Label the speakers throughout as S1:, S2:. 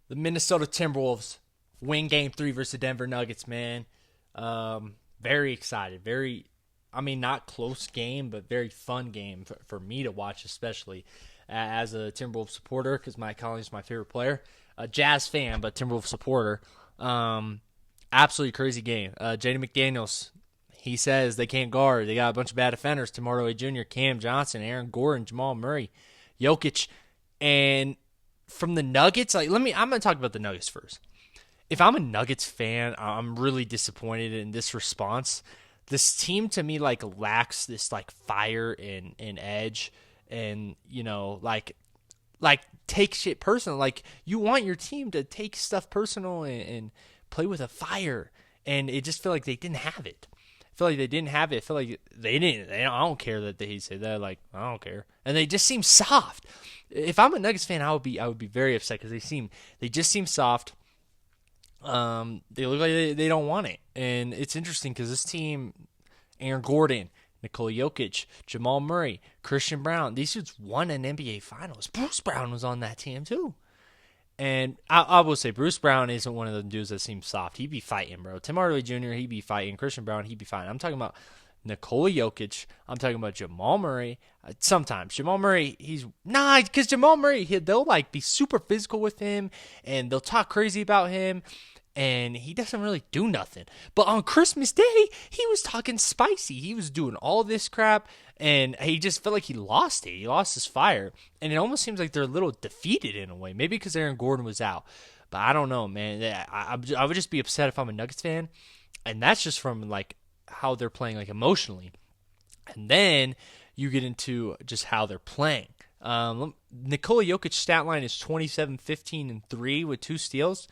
S1: The Minnesota Timberwolves win Game 3 versus the Denver Nuggets, man. Very excited. Not close game, but very fun game for me to watch, especially as a Timberwolves supporter, because Mike Conley is my favorite player. A Jazz fan, but Timberwolves supporter. Absolutely crazy game. Jaden McDaniels, he says they can't guard. They got a bunch of bad defenders. Tim Hardaway Jr., Cam Johnson, Aaron Gordon, Jamal Murray, Jokic. And from the Nuggets, I'm going to talk about the Nuggets first. If I'm a Nuggets fan, I'm really disappointed in this response. This team to me lacks this fire and edge, and take shit personal. You want your team to take stuff personal and play with a fire, and it just felt like they didn't have it. I feel like they didn't have it. I feel like they didn't. I don't care that he said that. I don't care, and they just seem soft. If I'm a Nuggets fan, I would be very upset because they just seem soft. They look like they don't want it, and it's interesting because this team, Aaron Gordon, Nikola Jokic, Jamal Murray, Christian Brown, these dudes won an NBA Finals. Bruce Brown was on that team too. And I will say Bruce Brown isn't one of the dudes that seems soft. He'd be fighting, bro. Tim Hardaway Jr., he'd be fighting. Christian Brown, he'd be fighting. I'm talking about Nikola Jokic. I'm talking about Jamal Murray. Sometimes Jamal Murray, because Jamal Murray, they'll be super physical with him, and they'll talk crazy about him, and he doesn't really do nothing. But on Christmas Day, he was talking spicy. He was doing all this crap, and he just felt like he lost it. He lost his fire, and it almost seems like they're a little defeated in a way. Maybe because Aaron Gordon was out, but I don't know, man. I would just be upset if I'm a Nuggets fan, and that's just from how they're playing emotionally, and then you get into just how they're playing. Nikola Jokic's stat line is 27, 15, and 3 with 2 steals.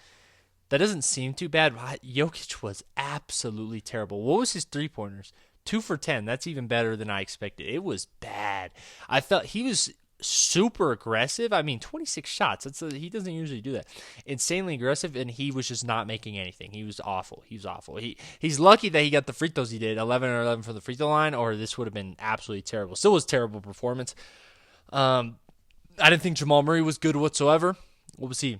S1: That doesn't seem too bad. Jokic was absolutely terrible. What was his three-pointers? 2 for 10. That's even better than I expected. It was bad. I felt he was super aggressive. 26 shots. He doesn't usually do that. Insanely aggressive, and he was just not making anything. He was awful. He's lucky that he got the free throws he did, 11 or 11 from the free throw line, or this would have been absolutely terrible. Still was a terrible performance. I didn't think Jamal Murray was good whatsoever. What was he?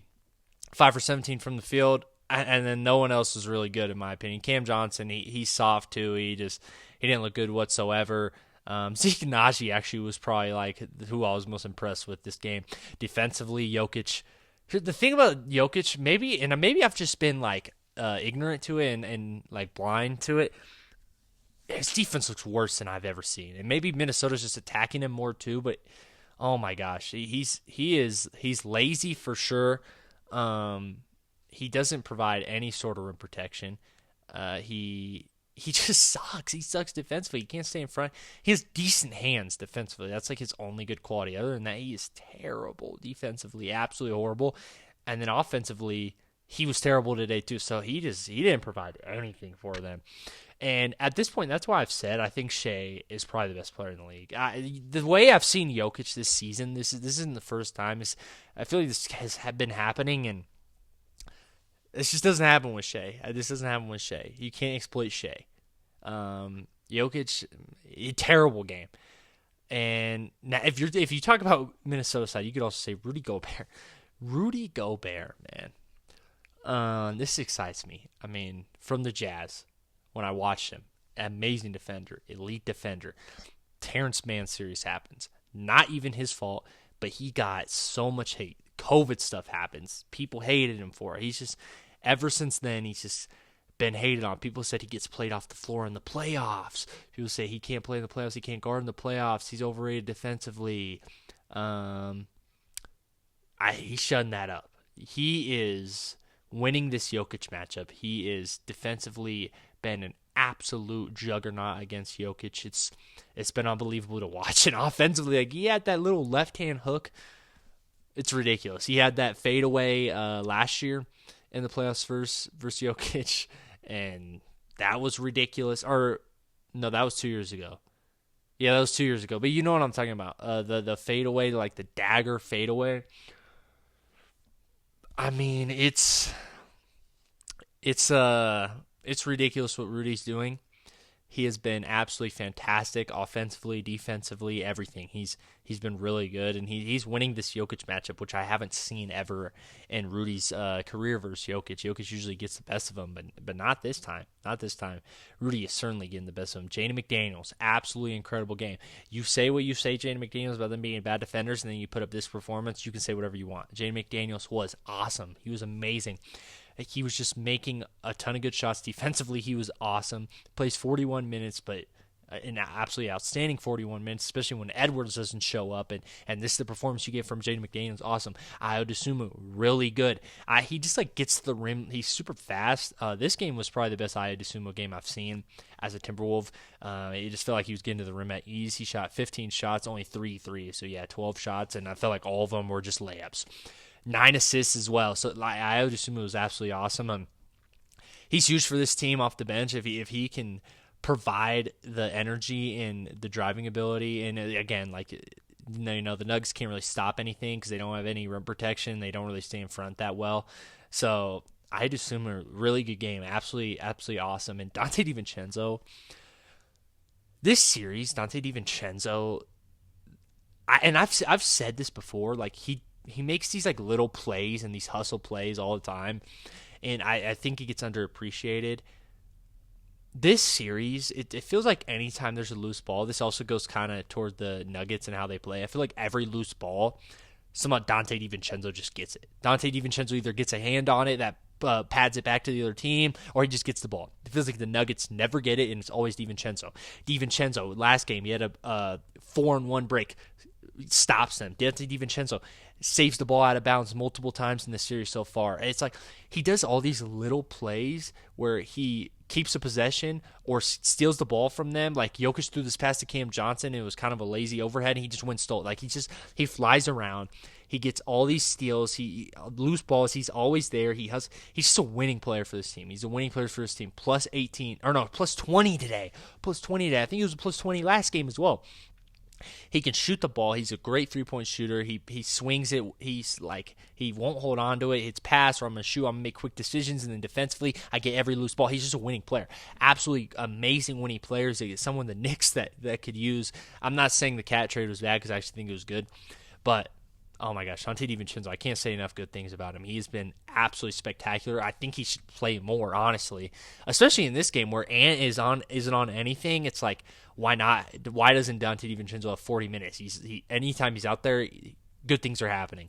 S1: 5 for 17 from the field, and then no one else was really good in my opinion. Cam Johnson, he's soft too. He didn't look good whatsoever. Zeke Naji actually was probably who I was most impressed with this game. Defensively, Jokic. The thing about Jokic, maybe I've just been ignorant to it and blind to it. His defense looks worse than I've ever seen, and maybe Minnesota's just attacking him more too. But oh my gosh, he's lazy for sure. He doesn't provide any sort of rim protection. He just sucks. He sucks defensively. He can't stay in front. He has decent hands defensively. That's his only good quality. Other than that, he is terrible defensively, absolutely horrible. And then offensively, he was terrible today too. So he didn't provide anything for them. And at this point, that's why I've said I think Shea is probably the best player in the league. The way I've seen Jokic this season, this isn't the first time. I feel like this has been happening, and this just doesn't happen with Shea. This doesn't happen with Shea. You can't exploit Shea. Jokic, a terrible game. And now, if you talk about Minnesota side, you could also say Rudy Gobert. Rudy Gobert, man. This excites me. From the Jazz. When I watched him, amazing defender, elite defender. Terrence Mann series happens. Not even his fault, but he got so much hate. COVID stuff happens. People hated him for it. He's just, ever since then, he's just been hated on. People said he gets played off the floor in the playoffs. People say he can't play in the playoffs. He can't guard in the playoffs. He's overrated defensively. He's shutting that up. He is winning this Jokic matchup. He is defensively been an absolute juggernaut against Jokic. It's been unbelievable to watch. And offensively, he had that little left-hand hook. It's ridiculous. He had that fadeaway last year in the playoffs versus Jokic, and that was ridiculous. Or, no, that was 2 years ago. Yeah, that was 2 years ago. But you know what I'm talking about. The fadeaway, the dagger fadeaway. It's ridiculous what Rudy's doing. he has been absolutely fantastic offensively, defensively, everything. He's been really good, and he's winning this Jokic matchup, which I haven't seen ever in Rudy's career versus Jokic. Jokic usually gets the best of him, but not this time. Not this time. Rudy is certainly getting the best of him. Jaden McDaniels, absolutely incredible game. You say what you say, Jaden McDaniels, about them being bad defenders, and then you put up this performance, you can say whatever you want. Jaden McDaniels was awesome. He was amazing. He was just making a ton of good shots. Defensively, he was awesome. Plays 41 minutes, but an absolutely outstanding 41 minutes, especially when Edwards doesn't show up. And this is the performance you get from Jaden McDaniels. Awesome. Ayo Dosunmu, really good. He just gets to the rim. He's super fast. This game was probably the best Ayo Dosunmu game I've seen as a Timberwolf. It just felt like he was getting to the rim at ease. He shot 15 shots, only 3 threes. So yeah, 12 shots, and I felt like all of them were just layups. 9 assists as well. So Ayo Dosunmu was absolutely awesome. He's huge for this team off the bench if he can provide the energy and the driving ability. And again, the Nuggets can't really stop anything because they don't have any rim protection. They don't really stay in front that well. So Ayo Dosunmu, really good game, absolutely awesome. And Dante DiVincenzo, this series, Dante DiVincenzo, I've said this before, he makes these little plays and these hustle plays all the time, and I think he gets underappreciated. This series, it feels like anytime there's a loose ball, this also goes kind of toward the Nuggets and how they play. I feel like every loose ball, somehow Dante DiVincenzo just gets it. Dante DiVincenzo either gets a hand on it that pads it back to the other team, or he just gets the ball. It feels like the Nuggets never get it, and it's always DiVincenzo. DiVincenzo, last game, he had a 4-on-1 break, stops them. Dante DiVincenzo saves the ball out of bounds multiple times in the series so far. And it's like he does all these little plays where he keeps a possession or steals the ball from them. Like Jokic threw this pass to Cam Johnson, and it was kind of a lazy overhead, and he just went stole. He flies around. He gets all these steals. He loose balls. He's always there. He's just a winning player for this team. He's a winning player for this team. Plus 20 today. Plus 20 today. I think he was a plus 20 last game as well. He can shoot the ball. He's a great three-point shooter. He swings it. He won't hold on to it. It's pass, or I'm going to shoot. I'm going to make quick decisions, and then defensively, I get every loose ball. He's just a winning player. Absolutely amazing winning players. Someone the Knicks that could use. I'm not saying the Cat trade was bad because I actually think it was good, but oh my gosh, Dante DiVincenzo, I can't say enough good things about him. He's been absolutely spectacular. I think he should play more, honestly, especially in this game where Ant isn't on anything. It's like, why not? Why doesn't Dante DiVincenzo have 40 minutes? Anytime he's out there, good things are happening.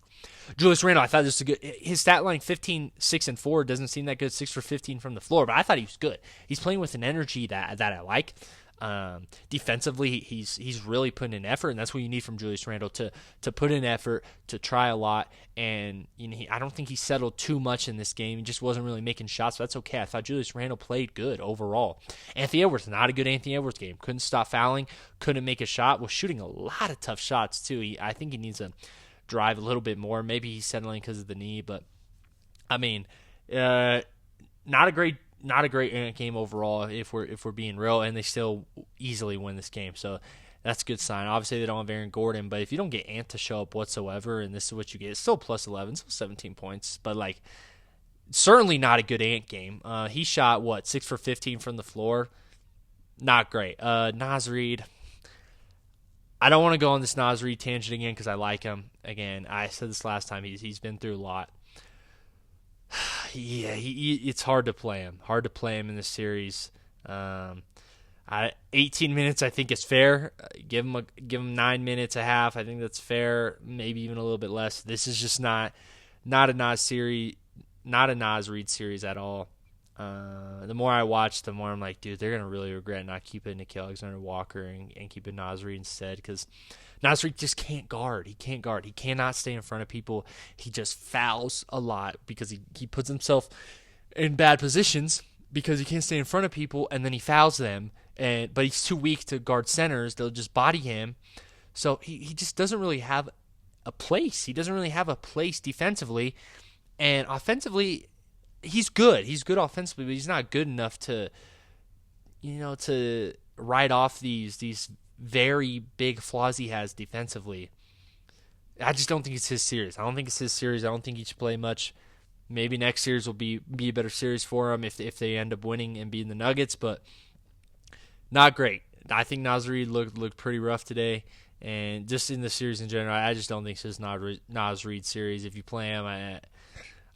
S1: Julius Randle, I thought this was good. His stat line 15, 6, and 4 doesn't seem that good. 6 for 15 from the floor, but I thought he was good. He's playing with an energy that I like. Defensively, he's really putting in effort, and that's what you need from Julius Randle to put in effort, to try a lot. And I don't think he settled too much in this game. He just wasn't really making shots, but that's okay. I thought Julius Randle played good overall. Anthony Edwards, not a good Anthony Edwards game. Couldn't stop fouling, couldn't make a shot, was shooting a lot of tough shots too. I think he needs to drive a little bit more. Maybe he's settling because of the knee, but I mean, not a great Ant game overall if we're being real, and they still easily win this game. So that's a good sign. Obviously, they don't have Aaron Gordon, but if you don't get Ant to show up whatsoever, and this is what you get, it's still plus 11, still 17 points, but certainly not a good Ant game. He shot 6 for 15 from the floor, not great. Naz Reid, I don't want to go on this Naz Reid tangent again because I like him. Again, I said this last time. He's been through a lot. Yeah, it's hard to play him. Hard to play him in this series. 18 minutes, I think is fair. Give him 9 minutes a half. I think that's fair. Maybe even a little bit less. This is just not a Naz series, not a Naz Reid series at all. The more I watch, the more I'm like, dude, they're gonna really regret not keeping Nickeil Alexander-Walker and keeping Naz Reid instead, because Naz Reid just can't guard. He can't guard. He cannot stay in front of people. He just fouls a lot because he puts himself in bad positions because he can't stay in front of people, and then he fouls them. But he's too weak to guard centers. They'll just body him. So he just doesn't really have a place. He doesn't really have a place defensively. And offensively, he's good. He's good offensively, but he's not good enough to write off these very big flaws he has defensively. I just don't think it's his series. I don't think he should play much. Maybe next series will be a better series for him if they end up winning and beating the Nuggets, but Not great. I think Naz Reid looked pretty rough today, and just in the series in general, I just don't think this is Naz Reid series. If you play him,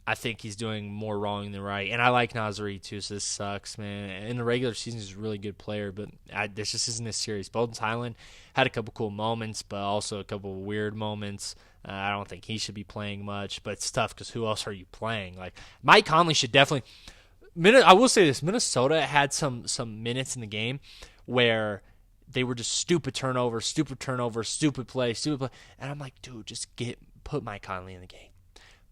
S1: I think he's doing more wrong than right. And I like Naz Reid too, so this sucks, man. In the regular season, he's a really good player, but this just isn't this series. Bones Highland had a couple cool moments, but also a couple weird moments. I don't think he should be playing much, but it's tough because who else are you playing? Like Mike Conley should definitely. I will say this: Minnesota had some minutes in the game where they were just stupid turnover, stupid play, and I'm like, dude, just put Mike Conley in the game.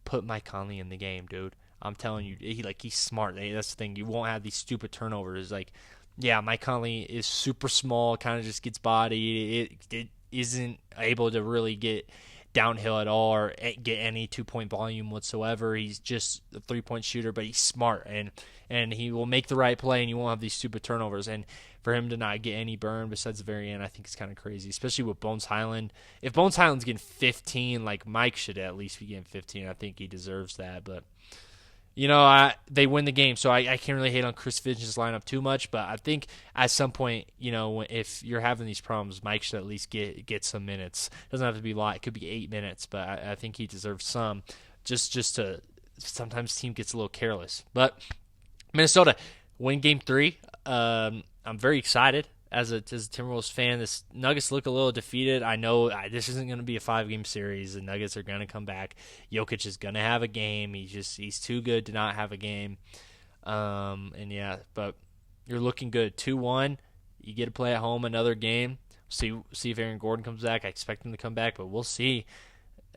S1: Put Mike Conley in the game, dude. I'm telling you, he's smart. That's the thing. You won't have these stupid turnovers. Like, yeah, Mike Conley is super small, kind of just gets bodied. It isn't able to really get downhill at all or get any 2-point volume whatsoever. He's just a 3-point shooter, but he's smart and he will make the right play, and you won't have these stupid turnovers. And for him to not get any burn besides the very end, I think it's kind of crazy, especially with Bones Highland. If Bones Highland's getting 15, like Mike should at least be getting 15. I think he deserves that. But, they win the game, so I can't really hate on Chris Finch's lineup too much. But I think at some point, if you're having these problems, Mike should at least get some minutes. It doesn't have to be a lot. It could be 8 minutes, but I think he deserves some just to – sometimes the team gets a little careless. But Minnesota win Game 3. I'm very excited as a Timberwolves fan. This Nuggets look a little defeated. I know this isn't going to be a 5-game series. The Nuggets are going to come back. Jokic is going to have a game. He's too good to not have a game. But you're looking good. 2-1. You get to play at home another game. See if Aaron Gordon comes back. I expect him to come back, but we'll see.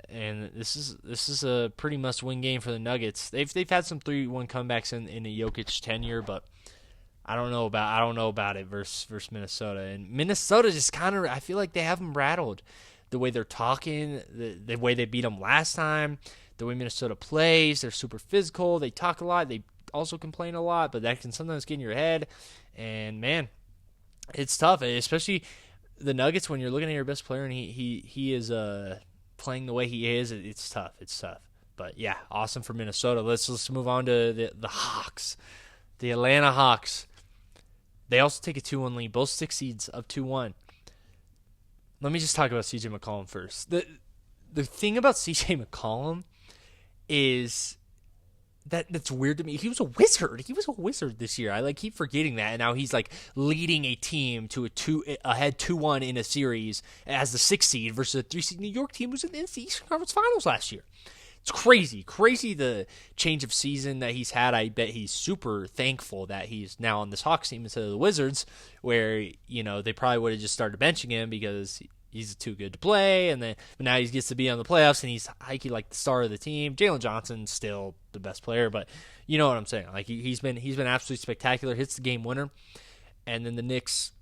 S1: And this is a pretty must-win game for the Nuggets. They've had some 3-1 comebacks in the Jokic tenure, but I don't know about it versus Minnesota. And Minnesota just kind of, I feel like they have them rattled. The way they're talking, the way they beat them last time, the way Minnesota plays, they're super physical. They talk a lot. They also complain a lot, but that can sometimes get in your head. And man, it's tough, especially the Nuggets when you're looking at your best player and he is playing the way he is. It's tough. But yeah, awesome for Minnesota. Let's move on to the Hawks, the Atlanta Hawks. They also take a 2-1 lead, both 6 seeds up 2-1. Let me just talk about C.J. McCollum first. The thing about C.J. McCollum is that's weird to me. He was a wizard. He was a wizard this year. I keep forgetting that, and now he's leading a team to ahead 2-1 in a series as the 6th seed versus a 3 seed New York team who's in the Eastern Conference Finals last year. It's crazy the change of season that he's had. I bet he's super thankful that he's now on this Hawks team instead of the Wizards, where they probably would have just started benching him because he's too good to play. But now he gets to be on the playoffs and he's like the star of the team. Jalen Johnson's still the best player, but you know what I'm saying. He's been absolutely spectacular. Hits the game winner, and then the Knicks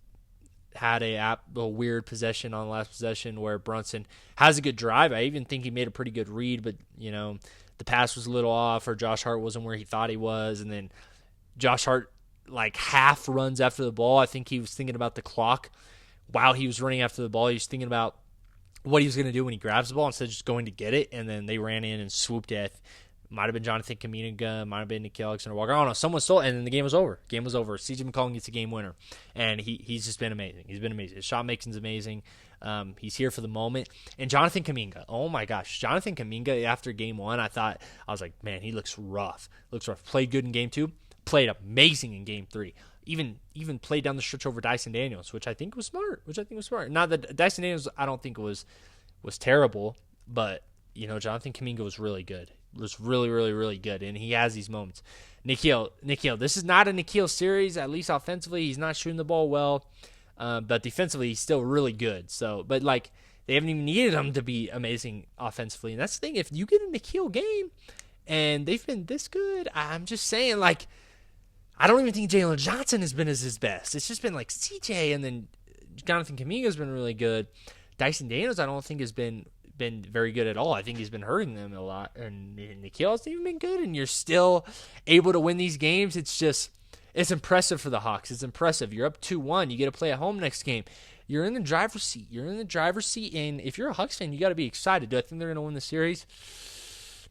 S1: had a weird possession on the last possession where Brunson has a good drive. I even think he made a pretty good read, but the pass was a little off, or Josh Hart wasn't where he thought he was, and then Josh Hart half runs after the ball. I think he was thinking about the clock while he was running after the ball. He was thinking about what he was going to do when he grabs the ball instead of just going to get it, and then they ran in and swooped it. Might have been Jonathan Kuminga, might have been Nickeil Alexander-Walker. I don't know. Someone stole it, and then the game was over. C.J. McCollum gets a game winner, and he's just been amazing. He's been amazing. His shot making's amazing. He's here for the moment. And Jonathan Kuminga, oh my gosh. Jonathan Kuminga, after game 1, I was like, man, he looks rough. Played good in game 2. Played amazing in game 3. Even played down the stretch over Dyson Daniels, which I think was smart. Not that Dyson Daniels, I don't think was terrible, but Jonathan Kuminga was really good. Was really, really, really good, and he has these moments. Nickeil, this is not a Nickeil series, at least offensively. He's not shooting the ball well, but defensively, he's still really good. But they haven't even needed him to be amazing offensively, and that's the thing. If you get a Nickeil game, and they've been this good, I'm just saying, I don't even think Jalen Johnson has been as his best. It's just been CJ, and then Jonathan Kuminga has been really good. Dyson Daniels, I don't think has been very good at all. I think he's been hurting them a lot, and Nickeil hasn't even been good, and you're still able to win these games. It's impressive for the Hawks. It's impressive. You're up 2-1. You get to play at home next game. You're in the driver's seat. And if you're a Hawks fan, you got to be excited. Do I think they're going to win the series?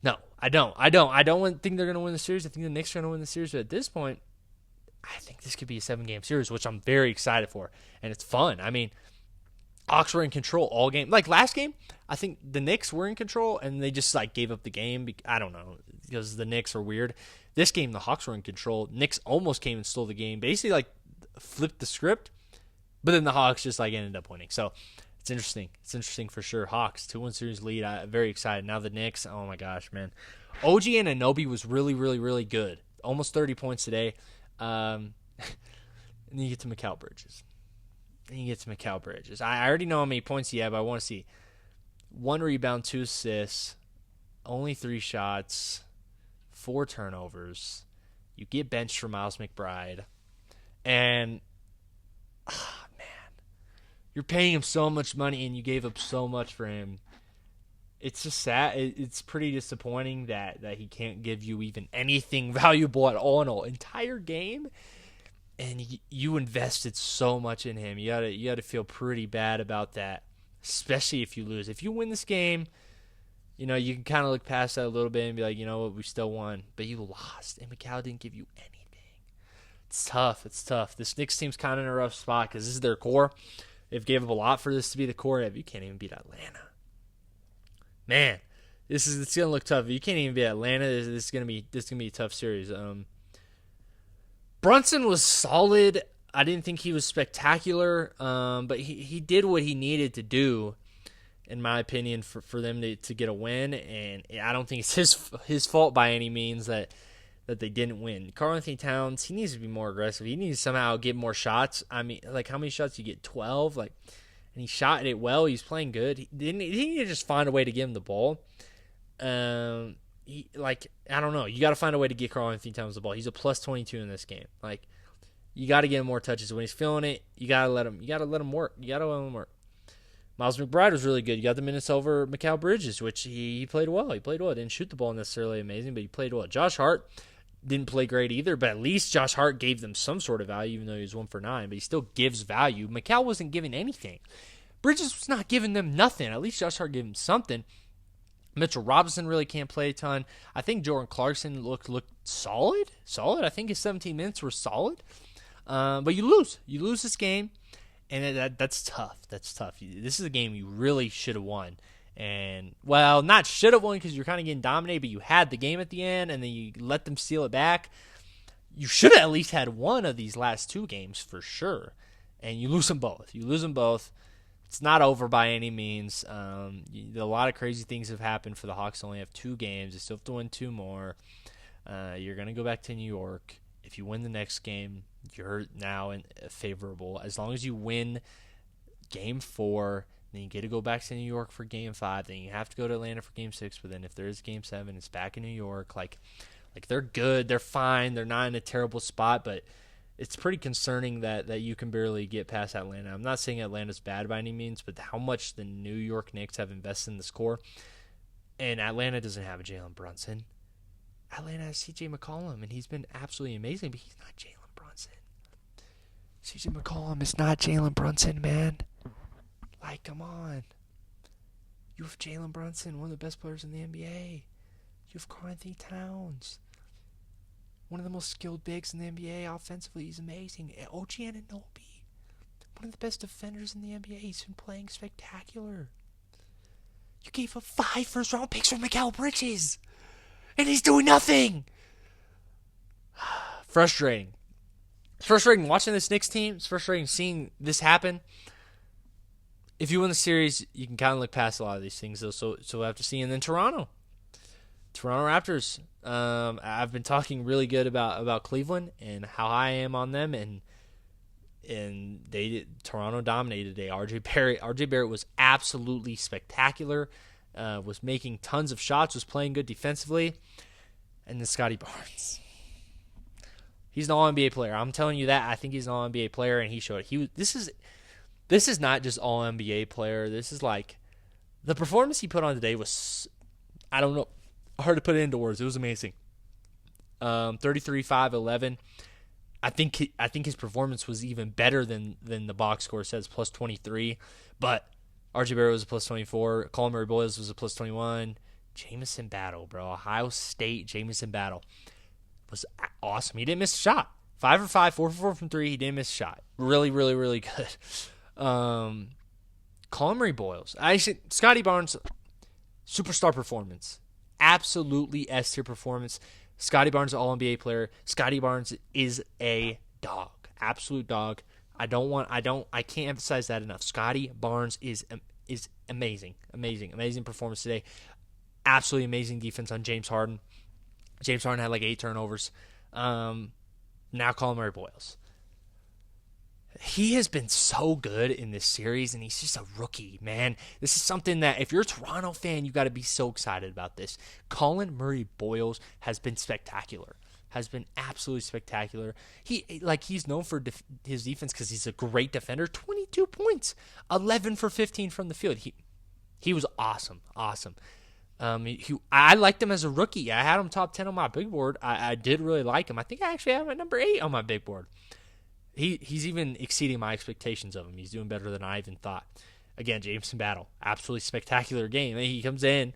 S1: No, I don't. I don't think they're going to win the series. I think the Knicks are going to win the series, but at this point, I think this could be a 7-game series, which I'm very excited for, and it's fun. I mean, Hawks were in control all game. Like last game, I think the Knicks were in control, and they just like gave up the game. I don't know, because the Knicks are weird. This game, the Hawks were in control. Knicks almost came and stole the game. Basically, like flipped the script, but then the Hawks just like ended up winning. So it's interesting. It's interesting for sure. Hawks 2-1 series lead. I'm very excited. Now the Knicks. Oh my gosh, man. OG Anunoby was really, really, really good. Almost 30 points today. And then you get to Mikal Bridges. I already know how many points he had, but I want to see 1 rebound, 2 assists, only 3 shots, 4 turnovers. You get benched for Miles McBride. And, man, you're paying him so much money and you gave up so much for him. It's just sad. It's pretty disappointing that he can't give you even anything valuable at all in an entire game. And you invested so much in him. You gotta feel pretty bad about that, especially if you lose. If you win this game, you can kind of look past that a little bit and be like, you know what, we still won. But you lost, and Mikal didn't give you anything. It's tough. This Knicks team's kind of in a rough spot because this is their core. They've gave up a lot for this to be the core. You can't even beat Atlanta. Man, it's gonna look tough. You can't even beat Atlanta. This is gonna be a tough series. Brunson was solid. I didn't think he was spectacular, but he did what he needed to do, in my opinion, for them to get a win. And I don't think it's his fault by any means that they didn't win. Karl-Anthony Towns, he needs to be more aggressive. He needs to somehow get more shots. I mean, like, how many shots did you get? 12? And he shot it well. He's playing good. He need to just find a way to give him the ball. I don't know. You got to find a way to get Karl-Anthony Towns the ball. He's a plus 22 in this game. Like, you got to get him more touches. When he's feeling it, you got to let him work. Miles McBride was really good. You got the minutes over Mikal Bridges, which he played well. Didn't shoot the ball necessarily amazing, but he played well. Josh Hart didn't play great either, but at least Josh Hart gave them some sort of value, even though he was 1 for 9, but he still gives value. Mikal wasn't giving anything. Bridges was not giving them nothing. At least Josh Hart gave him something. Mitchell Robinson really can't play a ton. I think Jordan Clarkson looked solid. I think his 17 minutes were solid. But you lose. You lose this game, and that's tough. This is a game you really should have won. And, well, not should have won because you're kind of getting dominated, but you had the game at the end, and then you let them steal it back. You should have at least had one of these last 2 games for sure, and you lose them both. It's not over by any means. A lot of crazy things have happened for the Hawks to only have 2 games. They still have to win 2 more. You're going to go back to New York. If you win the next game, you're now favorable. As long as you win Game 4, then you get to go back to New York for Game 5. Then you have to go to Atlanta for Game 6. But then if there is Game 7, it's back in New York. Like they're good. They're fine. They're not in a terrible spot. But it's pretty concerning that you can barely get past Atlanta. I'm not saying Atlanta's bad by any means, but how much the New York Knicks have invested in this core. And Atlanta doesn't have a Jalen Brunson. Atlanta has C.J. McCollum, and he's been absolutely amazing, but he's not Jalen Brunson. C.J. McCollum is not Jalen Brunson, man. Like, come on. You have Jalen Brunson, one of the best players in the NBA. You have Karl-Anthony Towns, one of the most skilled bigs in the NBA. Offensively, he's amazing. OG Anunoby, one of the best defenders in the NBA. He's been playing spectacular. You gave up 5 first-round picks for Mikal Bridges, and he's doing nothing. Frustrating. It's frustrating watching this Knicks team. It's frustrating seeing this happen. If you win the series, you can kind of look past a lot of these things, though. So we'll have to see. And then Toronto Raptors. I've been talking really good about Cleveland and how high I am on them, and Toronto dominated today. RJ Barrett was absolutely spectacular. Was making tons of shots. Was playing good defensively. And then Scotty Barnes. He's an All-NBA player. I'm telling you that. I think he's an All-NBA player, and he showed it. This is not just All-NBA player. This is like the performance he put on today was, I don't know, hard to put it into words. It was amazing. 33, 5, 11. I think his performance was even better than the box score says, plus 23. But RJ Barrett was a plus 24. Colin Murray-Boyles was a plus 21. Jamison Battle, bro. Ohio State Jamison Battle was awesome. He didn't miss a shot. 5 for 5, 4 for 4 from 3. He didn't miss a shot. Really, really, really good. Colin Murray Boyles. Scotty Barnes, superstar performance. Absolutely S tier performance. Scotty Barnes, All NBA player. Scotty Barnes is a dog. Absolute dog. I can't emphasize that enough. Scotty Barnes is amazing. Amazing performance today. Absolutely amazing defense on James Harden. James Harden had like 8 turnovers. Now Colin Murray Boyles. He has been so good in this series, and he's just a rookie, man. This is something that if you're a Toronto fan, you got to be so excited about this. Colin Murray Boyles has been spectacular. Has been absolutely spectacular. He's known for his defense because he's a great defender. 22 points, 11 for 15 from the field. He was awesome. I liked him as a rookie. I had him top 10 on my big board. I did really like him. I think I actually have him at number 8 on my big board. He's even exceeding my expectations of him. He's doing better than I even thought. Again, Jameson Battle, absolutely spectacular game. He comes in.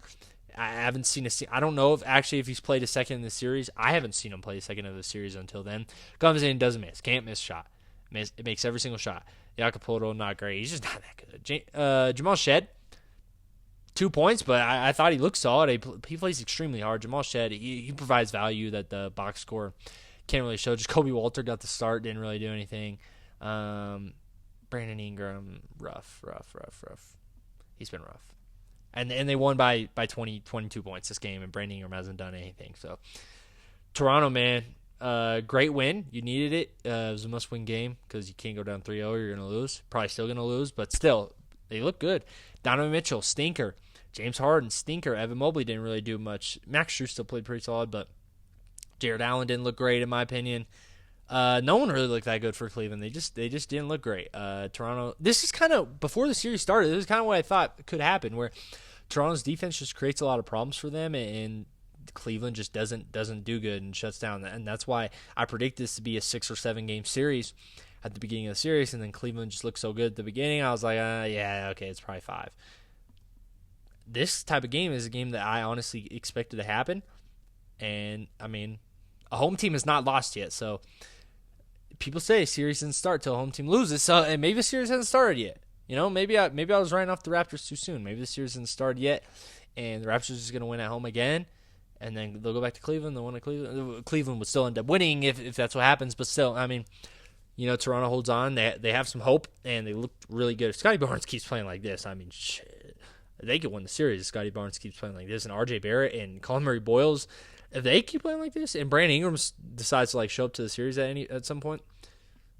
S1: I haven't seen I don't know if he's played a second in the series. I haven't seen him play a second of the series until then. Comes in, doesn't miss, can't miss shot. It makes every single shot. Jacopoto, not great. He's just not that good. Jamal Shed, 2 points, but I thought he looked solid. He plays extremely hard. Jamal Shed, he provides value that the box score can't really show. Just Kobe Walter got the start, didn't really do anything. Brandon Ingram, rough. He's been rough. And they won by 22 points this game, and Brandon Ingram hasn't done anything. So, Toronto, man, great win. You needed it. It was a must-win game because you can't go down 3-0. You're going to lose. Probably still going to lose, but still, they look good. Donovan Mitchell, stinker. James Harden, stinker. Evan Mobley didn't really do much. Max Strus still played pretty solid, but Jared Allen didn't look great in my opinion. No one really looked that good for Cleveland. They just didn't look great. Toronto. This is kind of before the series started. This is kind of what I thought could happen, where Toronto's defense just creates a lot of problems for them, and Cleveland just doesn't do good and shuts down. And that's why I predict this to be a 6 or 7 game series at the beginning of the series. And then Cleveland just looked so good at the beginning. I was like, yeah, okay, it's probably 5. This type of game is a game that I honestly expected to happen. And I mean, a home team has not lost yet, so people say a series doesn't start till a home team loses. So, and maybe the series hasn't started yet. You know, maybe I was writing off the Raptors too soon. Maybe the series hasn't started yet, and the Raptors are just going to win at home again, and then they'll go back to Cleveland. They'll win at Cleveland. Cleveland would still end up winning if that's what happens. But still, I mean, you know, Toronto holds on. They have some hope, and they look really good. If Scotty Barnes keeps playing like this, I mean, shit, they could win the series if Scotty Barnes keeps playing like this. And R.J. Barrett and Colin Murray Boyles, if they keep playing like this, and Brandon Ingram decides to show up to the series at some point,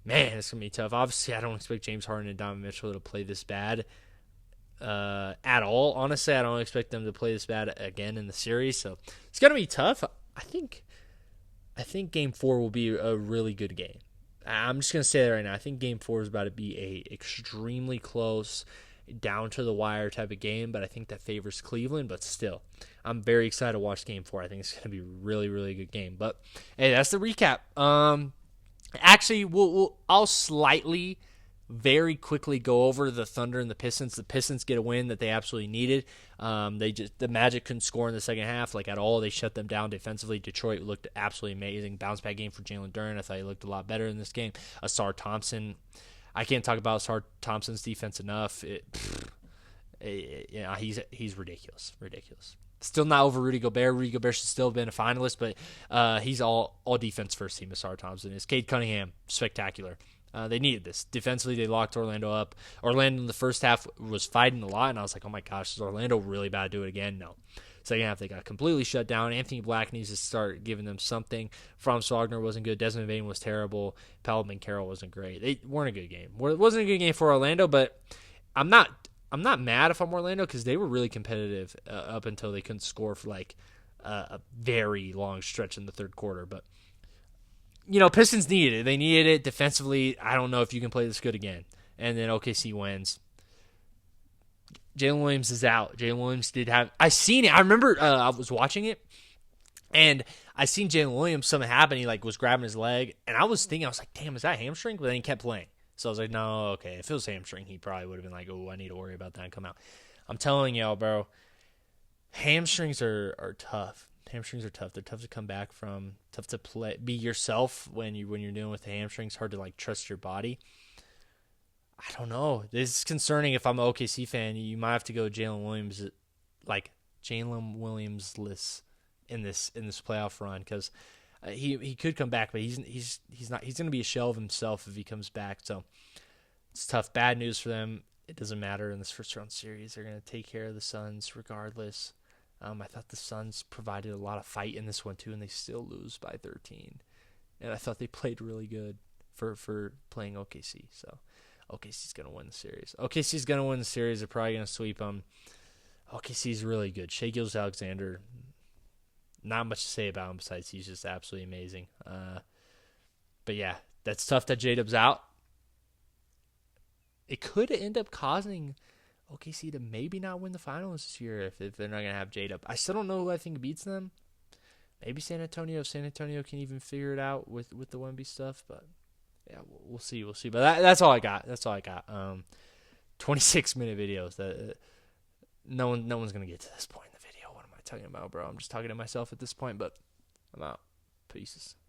S1: man, it's going to be tough. Obviously, I don't expect James Harden and Donovan Mitchell to play this bad at all. Honestly, I don't expect them to play this bad again in the series. So it's going to be tough. I think Game 4 will be a really good game. I'm just going to say that right now. I think Game 4 is about to be a extremely close, down to the wire type of game, but I think that favors Cleveland. But still, I'm very excited to watch Game 4. I think it's going to be a really, really good game. But hey, that's the recap. Actually, I'll slightly, very quickly go over the Thunder and the Pistons. The Pistons get a win that they absolutely needed. The Magic couldn't score in the second half at all. They shut them down defensively. Detroit looked absolutely amazing. Bounce back game for Jalen Duren. I thought he looked a lot better in this game. Asar Thompson. I can't talk about Asar Thompson's defense enough. He's ridiculous. Still not over Rudy Gobert. Rudy Gobert should still have been a finalist, but he's all defense first team. Asar Thompson is. Cade Cunningham, spectacular. They needed this. Defensively, they locked Orlando up. Orlando in the first half was fighting a lot, and I was like, oh my gosh, is Orlando really bad to do it again? No. Second half, they got completely shut down. Anthony Black needs to start giving them something. Franz Wagner wasn't good. Desmond Bane was terrible. Paolo Banchero wasn't great. They weren't a good game. It wasn't a good game for Orlando, but I'm not mad if I'm Orlando because they were really competitive up until they couldn't score for a very long stretch in the third quarter. But, you know, Pistons needed it. They needed it defensively. I don't know if you can play this good again. And then OKC wins. Jalen Williams is out. Jalen Williams did have – I seen it. I remember I was watching it, and I seen Jalen Williams, something happen. He, was grabbing his leg, and I was thinking, I was like, damn, is that hamstring? But then he kept playing. So I was like, no, okay. If it was hamstring, he probably would have been like, oh, I need to worry about that and come out. I'm telling y'all, bro, hamstrings are tough. Hamstrings are tough. They're tough to come back from. Tough to be yourself when you're dealing with the hamstrings. Hard to like trust your body. I don't know. This is concerning. If I'm an OKC fan, you might have to go Jalen Williams, like Jalen Williams-less in this playoff run, because he could come back, but he's not. He's going to be a shell of himself if he comes back. So it's tough. Bad news for them. It doesn't matter in this first round series. They're going to take care of the Suns regardless. I thought the Suns provided a lot of fight in this one too, and they still lose by 13. And I thought they played really good for playing OKC. So OKC's going to win the series. OKC's going to win the series. They're probably going to sweep them. OKC's really good. Shai Gilgeous-Alexander, not much to say about him besides he's just absolutely amazing. But yeah, that's tough that J-Dub's out. It could end up causing OKC to maybe not win the finals this year if they're not going to have J-Dub. I still don't know who I think beats them. Maybe San Antonio. San Antonio can even figure it out with the Wemby stuff, but yeah, we'll see. But that's all I got. 26-minute videos. That no one's gonna get to this point in the video. What am I talking about, bro? I'm just talking to myself at this point. But I'm out. Peace.